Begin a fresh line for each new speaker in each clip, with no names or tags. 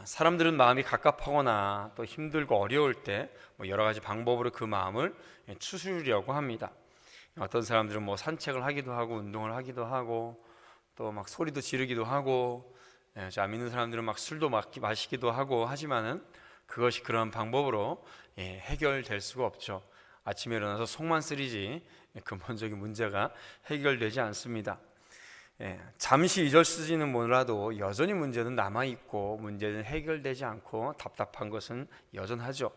사람들은 마음이 갑갑하거나 또 힘들고 어려울 때 여러 가지 방법으로 그 마음을 추스르려고 합니다. 어떤 사람들은 산책을 하기도 하고 운동을 하기도 하고 또 막 소리도 지르기도 하고, 안 믿는 사람들은 막 술도 마시기도 하고 하지만은 그것이 그런 방법으로 해결될 수가 없죠. 아침에 일어나서 속만 쓰리지 근본적인 문제가 해결되지 않습니다. 잠시 잊었을지는 몰라도 여전히 문제는 남아있고 문제는 해결되지 않고 답답한 것은 여전하죠.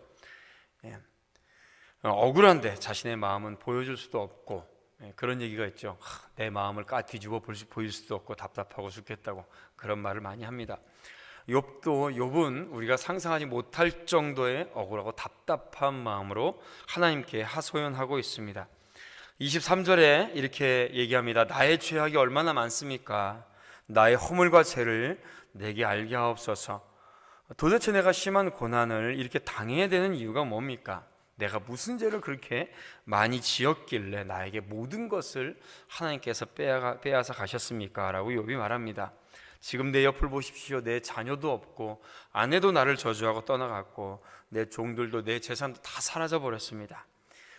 억울한데 자신의 마음은 보여줄 수도 없고, 그런 얘기가 있죠. 내 마음을 뒤집어 보일 수도 없고 답답하고 죽겠다고 그런 말을 많이 합니다. 욥은 우리가 상상하지 못할 정도의 억울하고 답답한 마음으로 하나님께 하소연하고 있습니다. 23절에 이렇게 얘기합니다. 나의 죄악이 얼마나 많습니까? 나의 허물과 죄를 내게 알게 하옵소서. 도대체 내가 심한 고난을 이렇게 당해야 되는 이유가 뭡니까? 내가 무슨 죄를 그렇게 많이 지었길래 나에게 모든 것을 하나님께서 빼앗아 가셨습니까? 라고 욥이 말합니다. 지금 내 옆을 보십시오. 내 자녀도 없고 아내도 나를 저주하고 떠나갔고 내 종들도 내 재산도 다 사라져 버렸습니다.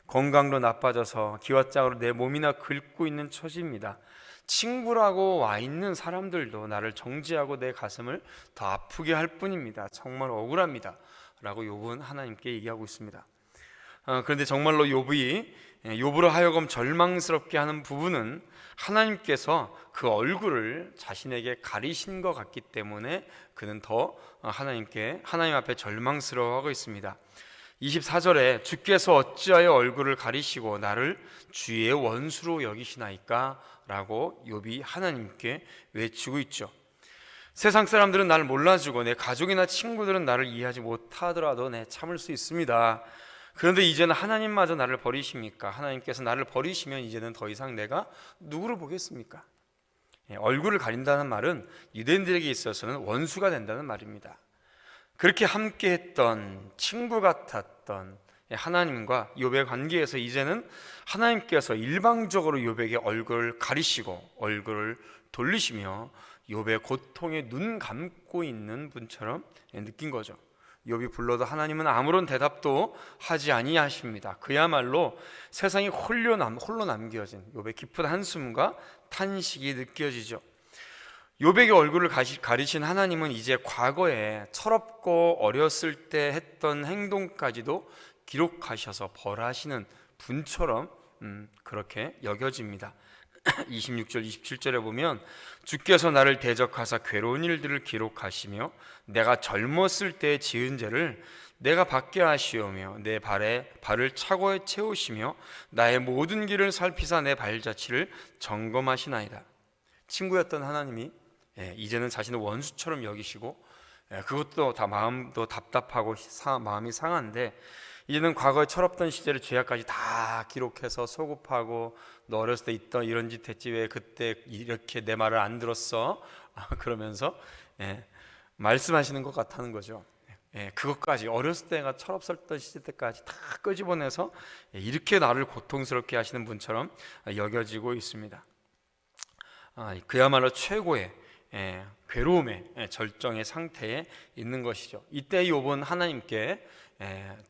건강도 나빠져서 기왓장으로 내 몸이나 긁고 있는 처지입니다. 친구라고 와 있는 사람들도 나를 정죄하고 내 가슴을 더 아프게 할 뿐입니다. 정말 억울합니다 라고 욥은 하나님께 얘기하고 있습니다. 그런데 정말로 욥으로 하여금 절망스럽게 하는 부분은 하나님께서 그 얼굴을 자신에게 가리신 것 같기 때문에 그는 더 하나님 앞에 절망스러워하고 있습니다. 24절에 주께서 어찌하여 얼굴을 가리시고 나를 주의 원수로 여기시나이까? 라고 욥이 하나님께 외치고 있죠. 세상 사람들은 나를 몰라주고 내 가족이나 친구들은 나를 이해하지 못하더라도 참을 수 있습니다. 그런데 이제는 하나님마저 나를 버리십니까? 하나님께서 나를 버리시면 이제는 더 이상 내가 누구를 보겠습니까? 얼굴을 가린다는 말은 유대인들에게 있어서는 원수가 된다는 말입니다. 그렇게 함께했던 친구 같았던 하나님과 욥의 관계에서 이제는 하나님께서 일방적으로 욥에게 얼굴을 가리시고 얼굴을 돌리시며 욥의 고통에 눈 감고 있는 분처럼 느낀 거죠. 욥이 불러도 하나님은 아무런 대답도 하지 아니하십니다. 그야말로 세상이 홀로 남겨진 욥의 깊은 한숨과 탄식이 느껴지죠. 욥에게 얼굴을 가리신 하나님은 이제 과거에 철없고 어렸을 때 했던 행동까지도 기록하셔서 벌하시는 분처럼 그렇게 여겨집니다. 26절 27절에 보면 주께서 나를 대적하사 괴로운 일들을 기록하시며 내가 젊었을 때 지은 죄를 내가 받게 하시오며 내 발을 차고에 채우시며 나의 모든 길을 살피사 내 발자취를 점검하시나이다. 친구였던 하나님이 이제는 자신을 원수처럼 여기시고, 그것도 다 마음도 답답하고 마음이 상한데 이제는 과거에 철없던 시절의 죄악까지 다 기록해서 소급하고 너 어렸을 때 있던 이런 짓 했지 왜 그때 이렇게 내 말을 안 들었어? 그러면서 말씀하시는 것 같다는 거죠. 그것까지 어렸을 때가 철없었던 시절 때까지 다 끄집어내서 이렇게 나를 고통스럽게 하시는 분처럼 여겨지고 있습니다. 그야말로 최고의 괴로움의 절정의 상태에 있는 것이죠. 이때 욥은 하나님께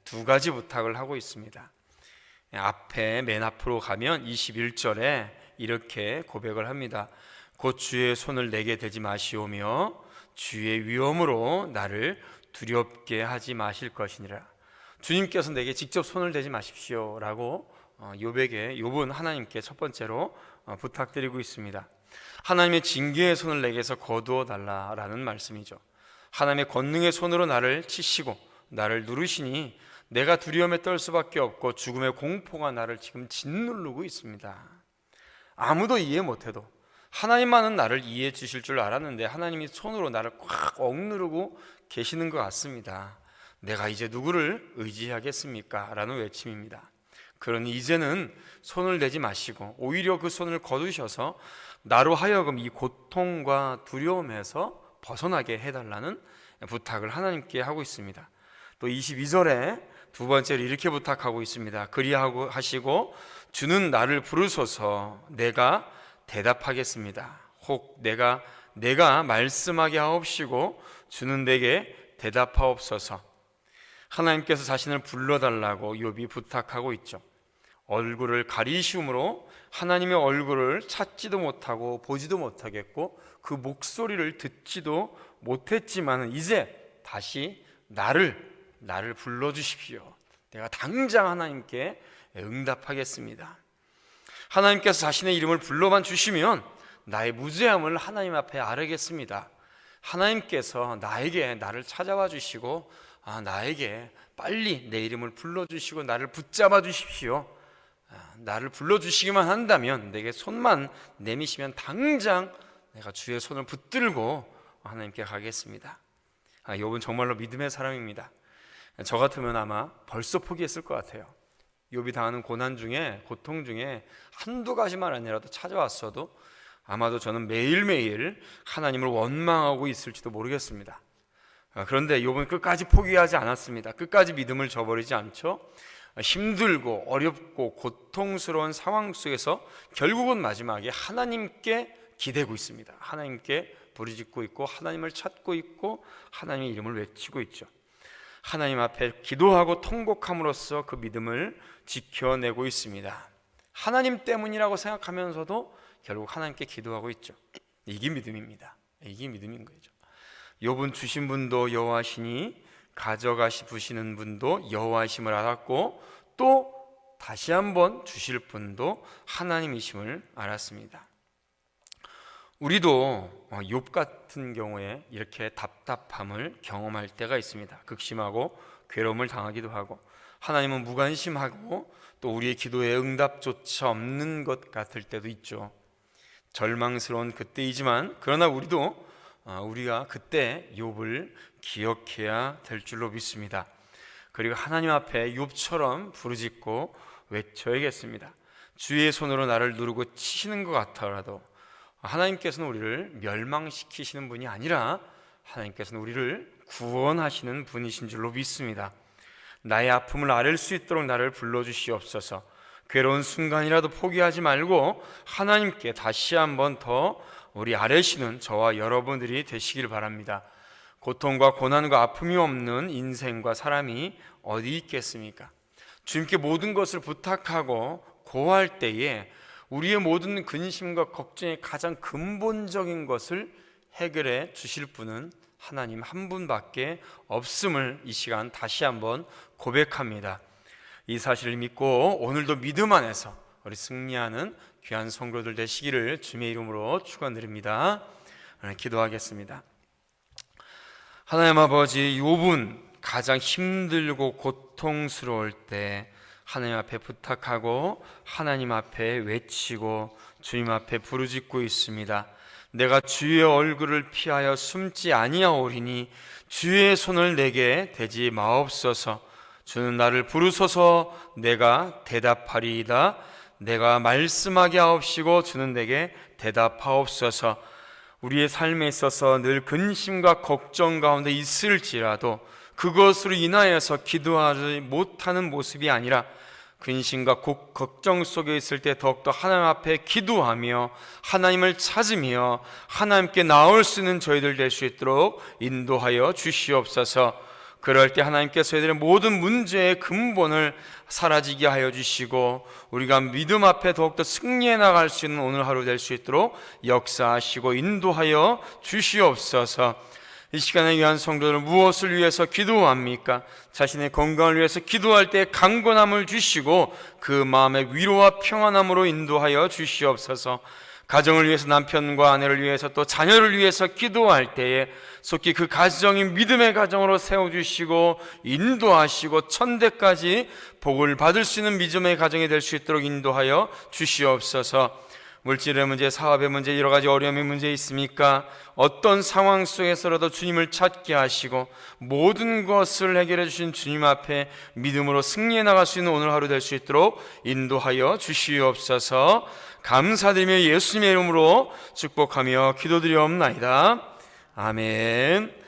두 가지 부탁을 하고 있습니다. 맨 앞으로 가면 21절에 이렇게 고백을 합니다. 곧 주의 손을 내게 대지 마시오며 주의 위엄으로 나를 두렵게 하지 마실 것이니라. 주님께서 내게 직접 손을 대지 마십시오 라고 욥은 하나님께 첫 번째로 부탁드리고 있습니다. 하나님의 징계의 손을 내게서 거두어 달라라는 말씀이죠. 하나님의 권능의 손으로 나를 치시고 나를 누르시니 내가 두려움에 떨 수밖에 없고 죽음의 공포가 나를 지금 짓누르고 있습니다. 아무도 이해 못해도 하나님만은 나를 이해해 주실 줄 알았는데 하나님이 손으로 나를 꽉 억누르고 계시는 것 같습니다. 내가 이제 누구를 의지하겠습니까? 라는 외침입니다. 그러니 이제는 손을 대지 마시고 오히려 그 손을 거두셔서 나로 하여금 이 고통과 두려움에서 벗어나게 해달라는 부탁을 하나님께 하고 있습니다. 또 22절에 두 번째로 이렇게 부탁하고 있습니다. 그리하고 하시고 주는 나를 부르소서 내가 대답하겠습니다. 혹 내가 내가 말씀하게 하옵시고 주는 내게 대답하옵소서. 하나님께서 자신을 불러달라고 욥이 부탁하고 있죠. 얼굴을 가리시므로 하나님의 얼굴을 찾지도 못하고 보지도 못하겠고 그 목소리를 듣지도 못했지만 이제 다시 나를 불러주십시오. 내가 당장 하나님께 응답하겠습니다. 하나님께서 자신의 이름을 불러만 주시면 나의 무죄함을 하나님 앞에 아뢰겠습니다. 하나님께서 나를 찾아와 주시고 나에게 빨리 내 이름을 불러주시고 나를 붙잡아 주십시오. 나를 불러주시기만 한다면, 내게 손만 내미시면 당장 내가 주의 손을 붙들고 하나님께 가겠습니다. 욥은 정말로 믿음의 사람입니다. 저 같으면 아마 벌써 포기했을 것 같아요. 욥이 당하는 고난 중에, 고통 중에 한두 가지만 아니라도 찾아왔어도 아마도 저는 매일매일 하나님을 원망하고 있을지도 모르겠습니다. 그런데 욥은 끝까지 포기하지 않았습니다. 끝까지 믿음을 저버리지 않죠. 힘들고 어렵고 고통스러운 상황 속에서 결국은 마지막에 하나님께 기대고 있습니다. 하나님께 부르짖고 있고 하나님을 찾고 있고 하나님의 이름을 외치고 있죠. 하나님 앞에 기도하고 통곡함으로써 그 믿음을 지켜내고 있습니다. 하나님 때문이라고 생각하면서도 결국 하나님께 기도하고 있죠. 이게 믿음입니다. 이게 믿음인 거죠. 욥은 주신 분도 여호와시니 가져가시는 분도 여호와이심을 알았고 또 다시 한번 주실 분도 하나님이심을 알았습니다. 우리도 욥 같은 경우에 이렇게 답답함을 경험할 때가 있습니다. 극심하고 괴로움을 당하기도 하고 하나님은 무관심하고 또 우리의 기도에 응답조차 없는 것 같을 때도 있죠. 절망스러운 그때이지만 그러나 우리가 그때 욥을 기억해야 될 줄로 믿습니다. 그리고 하나님 앞에 욥처럼 부르짖고 외쳐야겠습니다. 주의 손으로 나를 누르고 치시는 것 같더라도 하나님께서는 우리를 멸망시키시는 분이 아니라 하나님께서는 우리를 구원하시는 분이신 줄로 믿습니다. 나의 아픔을 앓을 수 있도록 나를 불러주시옵소서. 괴로운 순간이라도 포기하지 말고 하나님께 다시 한번 더 우리 아뢰시는 저와 여러분들이 되시길 바랍니다. 고통과 고난과 아픔이 없는 인생과 사람이 어디 있겠습니까? 주님께 모든 것을 부탁하고 고할 때에 우리의 모든 근심과 걱정의 가장 근본적인 것을 해결해 주실 분은 하나님 한 분밖에 없음을 이 시간 다시 한번 고백합니다. 이 사실을 믿고 오늘도 믿음 안에서 우리 승리하는 귀한 성도들 되시기를 주님의 이름으로 축원드립니다. 기도하겠습니다. 하나님 아버지, 욥은 가장 힘들고 고통스러울 때 하나님 앞에 부탁하고 하나님 앞에 외치고 주님 앞에 부르짖고 있습니다. 내가 주의 얼굴을 피하여 숨지 아니하오리니 주의 손을 내게 대지 마옵소서. 주는 나를 부르소서 내가 대답하리이다. 내가 말씀하게 하옵시고 주는 내게 대답하옵소서. 우리의 삶에 있어서 늘 근심과 걱정 가운데 있을지라도 그것으로 인하여서 기도하지 못하는 모습이 아니라 근심과 걱정 속에 있을 때 더욱더 하나님 앞에 기도하며 하나님을 찾으며 하나님께 나올 수 있는 저희들 될 수 있도록 인도하여 주시옵소서. 그럴 때 하나님께서 저희들의 모든 문제의 근본을 사라지게 하여 주시고 우리가 믿음 앞에 더욱더 승리해 나갈 수 있는 오늘 하루 될 수 있도록 역사하시고 인도하여 주시옵소서. 이 시간에 귀한 성도들은 무엇을 위해서 기도합니까? 자신의 건강을 위해서 기도할 때 강건함을 주시고 그 마음의 위로와 평안함으로 인도하여 주시옵소서. 가정을 위해서 남편과 아내를 위해서 또 자녀를 위해서 기도할 때에 속히 그 가정이 믿음의 가정으로 세워주시고 인도하시고 천대까지 복을 받을 수 있는 믿음의 가정이 될 수 있도록 인도하여 주시옵소서. 물질의 문제, 사업의 문제, 여러 가지 어려움의 문제 있습니까? 어떤 상황 속에서라도 주님을 찾게 하시고 모든 것을 해결해 주신 주님 앞에 믿음으로 승리해 나갈 수 있는 오늘 하루 될 수 있도록 인도하여 주시옵소서. 감사드리며 예수님의 이름으로 축복하며 기도드리옵나이다. 아멘.